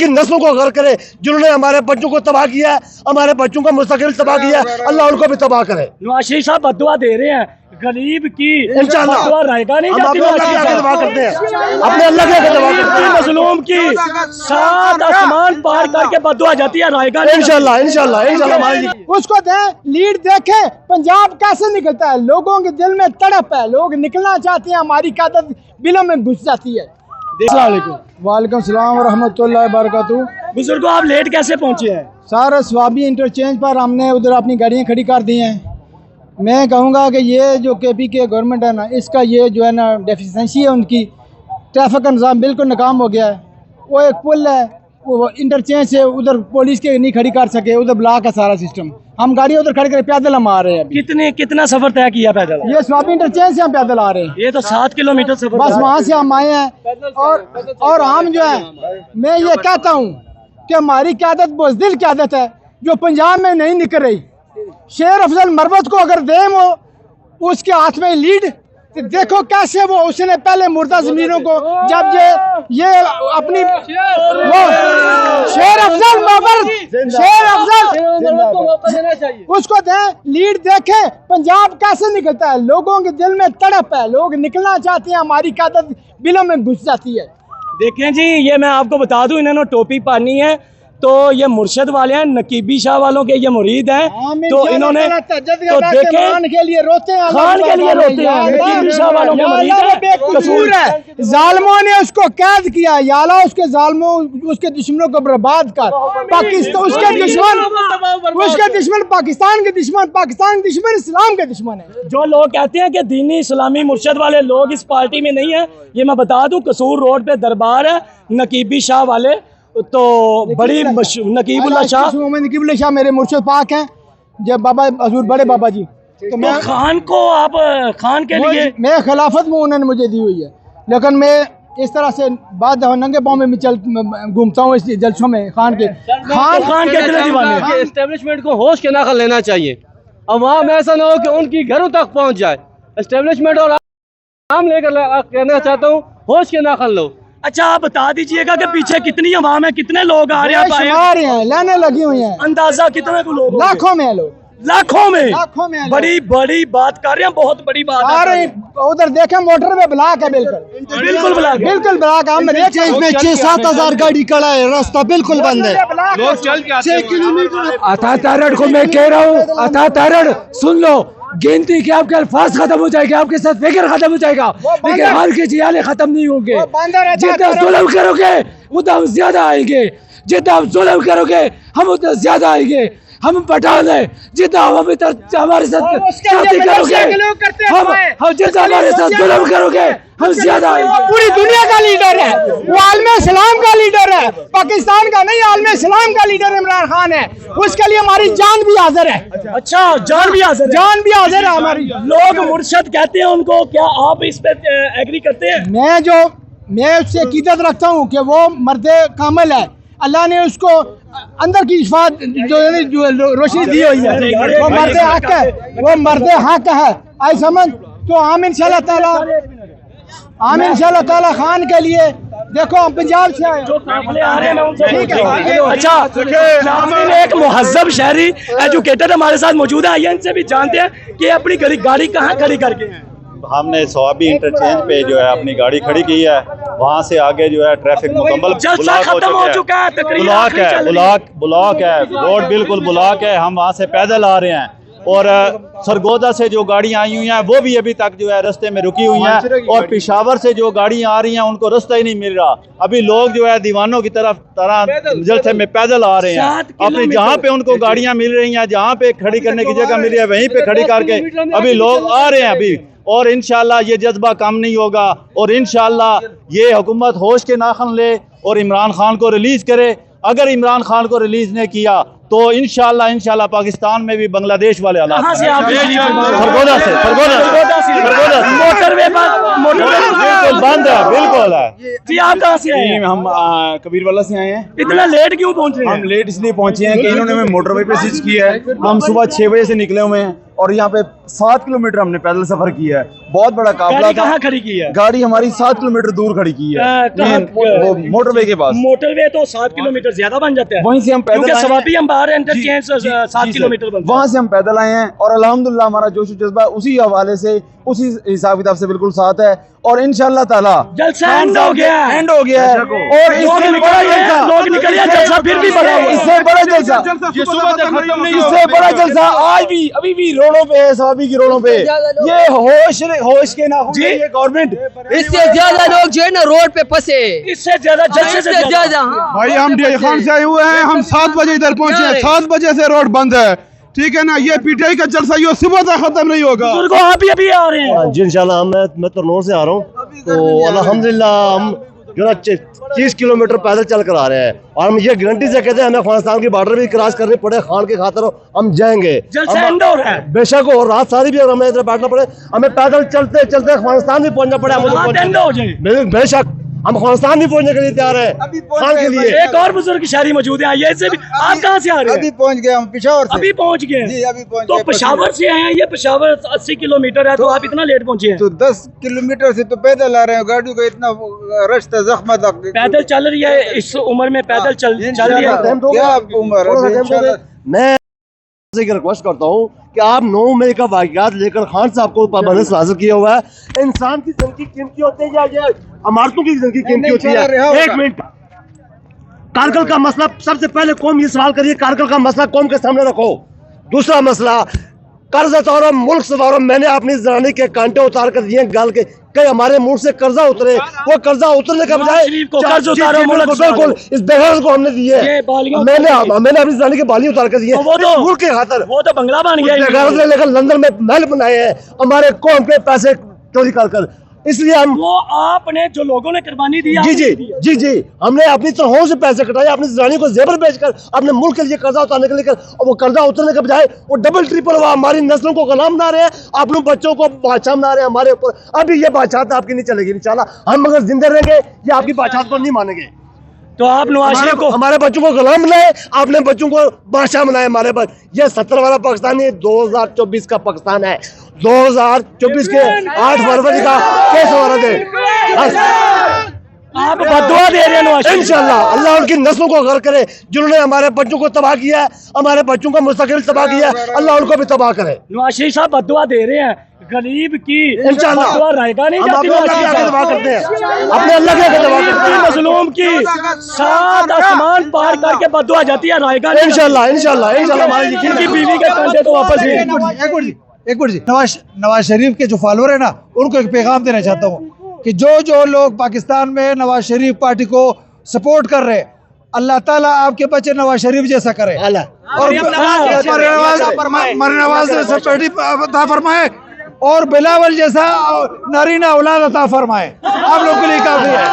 की नस्लों को गर्क करे। जिन्होंने हमारे बच्चों को तबाह किया है, हमारे बच्चों का मुस्तकबिल तबाह किया है, अल्लाह उनको भी तबाह करे। नवाज शरीफ साहब बद्दुआ दे रहे हैं गरीब की, इंशाअल्लाह बद्दुआ रहेगा नहीं हम जाती। अपने अल्लाह के आगे दुआ करते हैं, अपने अल्लाह के आगे दुआ करते हैं। मजलूम की सात आसमान पार करके बद्दुआ जाती है, रहेगा नहीं। इंशाअल्लाह इंशाअल्लाह इंशाअल्लाह उसको दें लीड देखे। पंजाब कैसे निकलता है, लोगों के दिल में तड़प है, लोग निकलना चाहते हैं, हमारी क़यादत बिलों में घुस जाती है। वालेकुम सलाम व रहमतुल्लाहि व बरकातहू। बुजुर्गों आप लेट कैसे पहुंचे हैं? सर स्वाबी इंटरचेंज पर हमने उधर अपनी गाड़ियाँ खड़ी कर दी हैं। मैं कहूँगा कि ये जो KP के गवर्नमेंट है ना, इसका ये जो है ना डेफिशिएंसी है उनकी, ट्रैफिक का निज़ाम बिल्कुल नाकाम हो गया है। वो एक पुल है, वो इंटरचेंज से उधर पुलिस के नहीं खड़ी कर सके, उधर ब्लॉक है सारा सिस्टम। हम गाड़ी उधर खड़ी कर पैदल हम आ रहे हैं। कितना सफर तय किया पैदल? ये स्वाबी इंटरचेंज से हम पैदल आ रहे हैं। ये तो 7 किलोमीटर सफर बस वहाँ से हम आए हैं। और हम जो है, मैं ये कहता हूँ कि हमारी क़यादत बुज़दिल क़यादत है जो पंजाब में नहीं निकल रही। शेर अफजल मरवत को अगर दें वो उसके हाथ में लीड, तो देखो कैसे वो उसने पहले मुर्दा ज़मीनों को जब ये अपनी वो शेर अफजल उसको दें लीड देखे। पंजाब कैसे निकलता है, लोगों के दिल में तड़प है, लोग निकलना चाहते हैं, हमारी क़यादत बिलों में घुस जाती है। देखें जी, ये मैं आपको बता दूं, इन्होंने टोपी पानी है तो ये मुर्शद वाले हैं, नकीबी शाह वालों के ये मुरीद हैं। तो इन्होंने तो देखें खान के लिए रोते हैं, खान के लिए रोते हैं, नकीबी शाह वालों के मुरीद हैं। कसूर है, जालिमों ने उसको कैद किया, या अल्लाह उसके जालिमों उसके दुश्मनों को बर्बाद कर। पाकिस्तान उसके दुश्मन पाकिस्तान के दुश्मन इस्लाम के दुश्मन है। जो लोग कहते हैं कि दीनी इस्लामी मुर्शद वाले लोग इस पार्टी में नहीं है, ये मैं बता दूं, कसूर रोड पे दरबार है नकीबी शाह वाले, तो बड़ी नकीबुल्लाह शाह मेरे मुर्शिद पाक हैं, जब बाबा हजूर बड़े बाबा जी। तो मैं खान को आप खान के लिए मैं खिलाफत में उन्होंने मुझे दी हुई है, लेकिन मैं इस तरह से बाद दफा नंगे पाँव में चल घूमता हूँ इस जलसों में। खान के दिल दीवाने एस्टेब्लिशमेंट को होश के नाखल लेना चाहिए। अवाम ऐसा ना हो कि उनकी घरों तक पहुँच जाए। एस्टेब्लिशमेंट और आम लेकर कहना चाहता हूँ, होश के नाखल लो। अच्छा आप बता दीजिएगा कि पीछे कितनी अवाम है, कितने लोग आ रहे हैं? लाने लगी हुई हैं, अंदाजा कितने को लोग? लाखों में लोग, लाखों में बड़ी बात कर रहे हैं, बहुत बड़ी बात आ रही। उधर देखें मोटर में ब्लॉक है, बिल्कुल ब्लॉक। हम इसमें 6-7 हजार गाड़ी खड़ा है, रास्ता बिल्कुल बंद है। लोग चल के 6 किलोमीटर अता तारड़ को मैं कह रहा हूँ, अता तारड़ सुन लो, गिनती के आपके अल्फाज खत्म हो जाएंगे, आपके साथ फिक्र खत्म हो जाएगा, लेकिन हाल के जियाले खत्म नहीं होंगे। जितना जुल्म करोगे उतना हम ज्यादा आएंगे, जितना हम जुल्म करोगे हम उतना ज्यादा आएंगे। हम पठान है, जितना हम हमारे साथ शादी करोगे, हम जितना हमारे साथ जुल्म करोगे हम ज्यादा आएंगे। पूरी दुनिया का लीडर है वो, आलमे इस्लाम का लीडर है, पाकिस्तान का नहीं, आलमे इस्लाम का लीडर इमरान खान है। उसके लिए हमारी जान भी हाजिर है। अच्छा जान भी हाजिर है हमारी। लोग मुर्शद कहते हैं उनको, क्या आप इस पे एग्री करते हैं? मैं उससे अकीदत रखता हूँ कि वो मर्दे कामिल है, अल्लाह ने उसको अंदर की शिफात जो रोशनी दी हुई है, वो मर्दे हक है। आई समझ तो हम इंशाल्लाह ताला खान के लिए देखो हम पंजाब से आए, जो काफिले आ रहे हैं उनसे ठीक है। अच्छा एक मुहज्जब शहरी एजुकेटेड हमारे साथ मौजूद है, आइए इनसे भी जानते हैं कि अपनी गाड़ी कहाँ खड़ी करके हैं। हमने स्वाबी इंटरचेंज पे जो है अपनी गाड़ी खड़ी की है, वहाँ से आगे जो है ट्रैफिक मुकम्मल खत्म हो चुका है, ब्लॉक है, रोड बिल्कुल ब्लॉक है। हम वहाँ से पैदल आ रहे हैं और सरगोदा से जो गाड़ियाँ आई हुई हैं वो भी अभी तक जो है रास्ते में रुकी हुई हैं, और पेशावर से जो गाड़ियाँ आ रही हैं उनको रास्ता ही नहीं मिल रहा। अभी लोग जो है दीवानों की तरह जलसे में पैदल आ रहे हैं। अपनी जहाँ पे उनको गाड़ियाँ मिल रही हैं, जहाँ पे खड़ी करने की जगह मिल रही है, वहीं पे खड़ी करके अभी लोग आ रहे हैं अभी। और इंशाल्लाह ये जज्बा कम नहीं होगा, और इंशाल्लाह ये हुकूमत होश के नाखन ले और इमरान खान को रिलीज करे। अगर इमरान खान को रिलीज नहीं किया तो इंशाल्लाह पाकिस्तान में भी बांग्लादेश वाले हालात सरगोदा से मोटरवे बिल्कुल बंद है, बिल्कुल है जी। आप कहाँ से आए हैं? हम कबीरवाला से आए हैं। इतना लेट क्यों पहुँच रहे हैं? हम लेट इसलिए पहुंचे हैं कि इन्होंने हमें मोटरवे पे स्विच किया है। हम सुबह 6 बजे से निकले हुए हैं اور یہاں پہ 7 کلومیٹر ہم نے پیدل سفر کیا ہے. بہت بڑا قافلہ گاڑی تھا. کہاں کھڑی کی ہے؟ گاڑی ہماری 7 کلومیٹر دور کھڑی کی ہے, کہاں؟ موٹر وے کے پاس. موٹر وے تو 7 کلومیٹر زیادہ بن جاتے ہیں, وہیں سے ہم پیدل کیونکہ آئے ہیں. سوابی ہم باہر انٹرچینج 7 کلومیٹر بنتا ہے. وہاں سے ہم پیدل آئے ہیں اور الحمدللہ ہمارا جوش و جذبہ اسی حوالے سے, اسی حساب کتاب سے بالکل ساتھ ہے. اور انشاءاللہ تعالی جلسہ اینڈ ہو گیا ہے. اینڈ ہو گیا ہے. اور اس لوگ سے نکل بڑا گئے ہیں, جلسہ, لوگ نکل گئے, جلسہ پھر بھی بڑا ہوا ہے. اس سے بڑا جلسہ, اس سے بڑا جلسہ آج بھی ابھی بھی روڈوں پہ ہے, سوابی کی روڈوں پہ. یہ ہوش کے نہ جی, یہ گورنمنٹ اس سے زیادہ لوگ جو ہے نا روڈ پہ پھنسے, اس سے زیادہ جلسے سے زیادہ. ہاں بھائی ہم ڈی خان سے آئے ہوئے ہیں, ہم 7 بجے ادھر پہنچے ہیں, 7 بجے سے روڈ بند ہے, ٹھیک ہے نا. یہ پی ٹی آئی کا جلسہ یہ صبح تک ختم نہیں ہوگا. بزرگوں ابھی آ رہے ہیں. جی انشاءاللہ میں ترنور سے آ رہا ہوں, تو الحمدللہ ہم جو نا 30 کلومیٹر پیدل چل کر آ رہے ہیں, اور ہم یہ گارنٹی سے کہتے ہیں ہمیں افغانستان کی بارڈر بھی کراس کرنی پڑے خان کی خاطر ہم جائیں گے. جلسہ اینڈ ہو رہا ہے. بے شک, اور رات ساری بھی اگر ہمیں ادھر بیٹھنا پڑے, ہمیں پیدل چلتے چلتے افغانستان بھی پہنچنا پڑے, رات اینڈ ہو جائے. بے شک ہم افغانستان بھی پہنچنے کے لیے تیار ہیں خان کے لیے. ایک اور بزرگ شہری موجود ہیں, یہ سے بھی. آپ کہاں سے آ رہے ہیں؟ ابھی پہنچ گئے ہم پشاور سے. ابھی پہنچ گئے جی, ابھی پہنچ تو گئے. پشاور سے آئے ہیں, یہ پشاور 80 کلومیٹر ہے, تو آپ اتنا لیٹ پہنچے ہیں. تو 10 کلومیٹر سے تو پیدل آ رہے ہیں, گاڑیوں کا اتنا رش تھا, زحمت تھا. پیدل چل رہی ہے اس عمر میں, پیدل چل رہی ہے. کیا عمر ہے. میں سے ریکویسٹ کرتا ہوں کہ آپ 9 مئی کا واقعات لے کر خان صاحب کو پابندی حاصل کیا ہوا ہے. انسان کی زندگی قیمتی ہوتی ہے یا یہ عمارتوں کی زندگی قیمتی ہوتی ہے؟ ایک منٹ, کارگل کا مسئلہ سب سے پہلے قوم یہ سوال کریے, کارگل کا مسئلہ قوم کے سامنے رکھو. دوسرا مسئلہ قرض اتارو, ملک سے اتارو. میں نے اپنی زنانی کے کانٹے اتار کر دیے گال کے کہ ہمارے ملک سے قرضہ اترے. وہ قرضہ اترنے کا بجائے قرض اتارو, بالکل اس بہار کو ہم نے دیے. میں نے اپنی زنانی کے بالی اتار کر دیے ملک کے خاطر. وہ تو بنگلہ بن گیا. لے کر لندن میں محل بنائے ہیں ہمارے قوم کے پیسے چوری کر کر. اس لیے ہم وہ آپ نے جو لوگوں نے قربانی دی, جی ہم نے اپنی طرحوں سے پیسے کٹائے, اپنی زرانی کو زیور بیچ کر اپنے ملک کے لیے قرضہ اتارنے کے لیے, اور وہ قرضہ اترنے کے بجائے وہ ڈبل ٹرپل ہوا ہماری نسلوں کو غلام بنا رہے ہیں, اپنے بچوں کو بادشاہ بنا رہے ہیں ہمارے اوپر. ابھی یہ بادشاہت آپ کی نہیں چلے گی انشاءاللہ. ہم اگر زندہ رہیں گے یہ آپ کی بادشاہت کو نہیں مانیں گے. تو آپ نواز شریف کو, ہمارے بچوں کو غلام بنائے, آپ نے بچوں کو بادشاہ بنائے. ہمارے یہ 70 والا پاکستان یہ 2024 کا پاکستان ہے. 2024 کے 8 فروری کا کیس ہو رہا تھے. آپ بدعا دے رہے ہیں نواز شریف. انشاءاللہ اللہ ان کی نسلوں کو غرق کرے جنہوں نے ہمارے بچوں کو تباہ کیا ہے, ہمارے بچوں کو مستقل تباہ کیا ہے. اللہ ان کو بھی تباہ کرے. نواز شریف صاحب بدعا دے رہے ہیں غریب کی. انشاءاللہ بدعا رائے گا نہیں ہم جاتی. اپنے اللہ کے دعا کرتے ہیں, اپنے اللہ کے دعا کرتے ہیں. مظلوم کی 7 آسمان پار کر کے بدعا جاتی ہے, رائے گا نہیں. انشاءاللہ ہماری ان کی بیوی کے کانٹے تو واپس لیں. ایک منٹ جی, نواز شریف کے جو فالوور ہیں نا, ان کو ایک پیغام دینا چاہتا ہوں کہ جو لوگ پاکستان میں نواز شریف پارٹی کو سپورٹ کر رہے, اللہ تعالیٰ آپ کے بچے نواز شریف جیسا کرے, اور مرنے نواز جیسا پیٹی عطا فرمائے, اور بلاول جیسا نارینہ اولاد عطا فرمائے. آپ لوگ کے لیے کافی ہے.